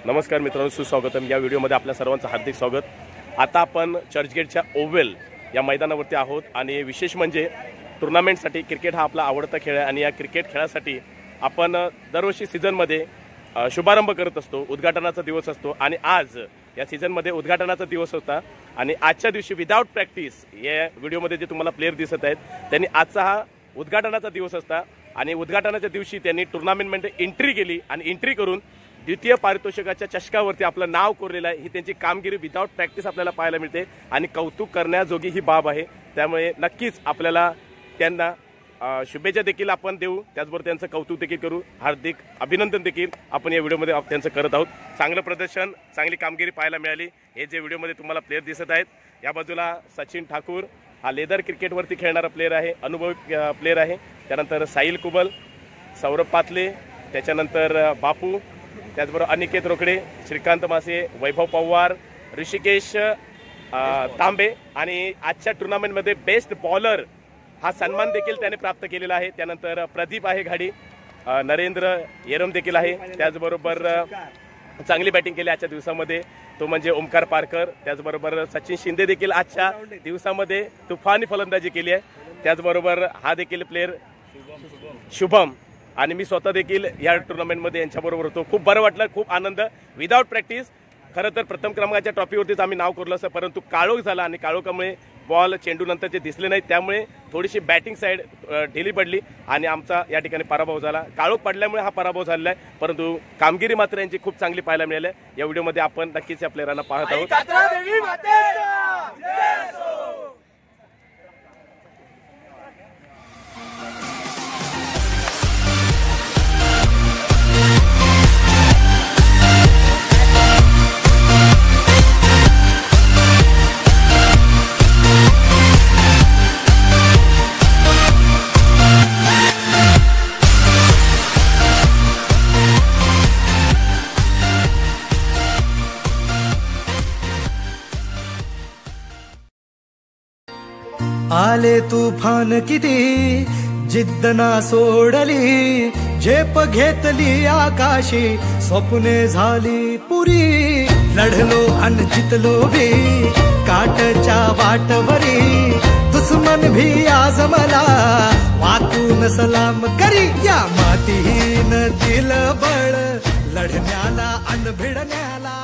नमस्कार मित्रांनो, सुस्वागतम। या व्हिडिओमध्ये आपल्या सर्वांचं हार्दिक स्वागत। आता आपण चर्चगेटच्या ओव्हल या मैदानावरती आहोत आणि विशेष म्हणजे टुर्नामेंटसाठी क्रिकेट हा आपला आवडता खेळ आहे आणि या क्रिकेट खेळासाठी आपण दरवर्षी सीझनमध्ये शुभारंभ करत असतो। उद्घाटनाचा दिवस असतो आणि आज या सीझनमध्ये उद्घाटनाचा दिवस होता आणि आजच्या दिवशी विदाउट प्रॅक्टिस या व्हिडिओमध्ये जे तुम्हाला प्लेयर दिसत आहेत त्यांनी आजचा हा उद्घाटनाचा दिवस असता आणि उद्घाटनाच्या दिवशी त्यांनी टुर्नामेंटमध्ये एंट्री केली आणि एंट्री करून द्वितीय पारितोषिकाच्या चषकावरती आपलं नाव कोरलेलं आहे। ही त्यांची कामगिरी विदाउट प्रॅक्टिस आपल्याला पाहायला मिळते आणि कौतुक करण्याजोगी ही बाब आहे। त्यामुळे नक्कीच आपल्याला त्यांना शुभेच्छा देखील आपण देऊ, त्याचबरोबर त्यांचं कौतुक देखील करू, हार्दिक अभिनंदन देखील आपण या व्हिडिओमध्ये त्यांचं करत आहोत। चांगलं प्रदर्शन, चांगली कामगिरी पाहायला मिळाली। हे जे व्हिडिओमध्ये तुम्हाला प्लेयर दिसत आहेत, या बाजूला सचिन ठाकूर हा लेदर क्रिकेटवरती खेळणारा प्लेयर आहे, अनुभवी प्लेयर आहे। त्यानंतर साहिल कुबल, सौरभ पातले, त्याच्यानंतर बापू, त्याचबरोबर अनिकेत रोकडे, श्रीकांत मासे, वैभव पवार, ऋषिकेश तांबे आणि आजच्या टुर्नामेंटमध्ये बेस्ट बॉलर हा सन्मान देखील त्याने प्राप्त केलेला आहे। त्यानंतर प्रदीप आहे घाडी, नरेंद्र येरम देखील आहे। त्याचबरोबर चांगली बॅटिंग केली आजच्या दिवसामध्ये तो म्हणजे ओमकार पारकर। त्याचबरोबर सचिन शिंदे देखील आजच्या दिवसामध्ये तुफानी फलंदाजी केली आहे। त्याचबरोबर हा देखील प्लेयर शुभम आणि मी स्वतः देखील या टुर्नामेंटमध्ये यांच्याबरोबर होतो। खूप बरं वाटलं, खूप आनंद। विदाउट प्रॅक्टिस खरं तर प्रथम क्रमांकाच्या ट्रॉफीवरतीच आम्ही नाव कोरलं असं, परंतु काळोख झाला आणि काळोखामुळे बॉल चेंडू नंतरचे दिसले नाहीत, त्यामुळे थोडीशी बॅटिंग साईड ढिली पडली आणि आमचा या ठिकाणी पराभव झाला। काळोख पडल्यामुळे हा पराभव झालेला आहे, परंतु कामगिरी मात्र यांची खूप चांगली पाहायला मिळाली आहे। या व्हिडिओमध्ये आपण नक्कीच या प्लेयरांना पाहत आहोत। आले तूफान किती जिद्द ना सोडली, झेप घेतली आकाशी, स्वप्ने झाली पुरी, लढलो आणि जितलो भी काटच्या वाटवरी, दुश्मन भी आज मला वाकून सलाम करी, या मातीहीन दिल बळ लढण्याला अन भिडण्याला।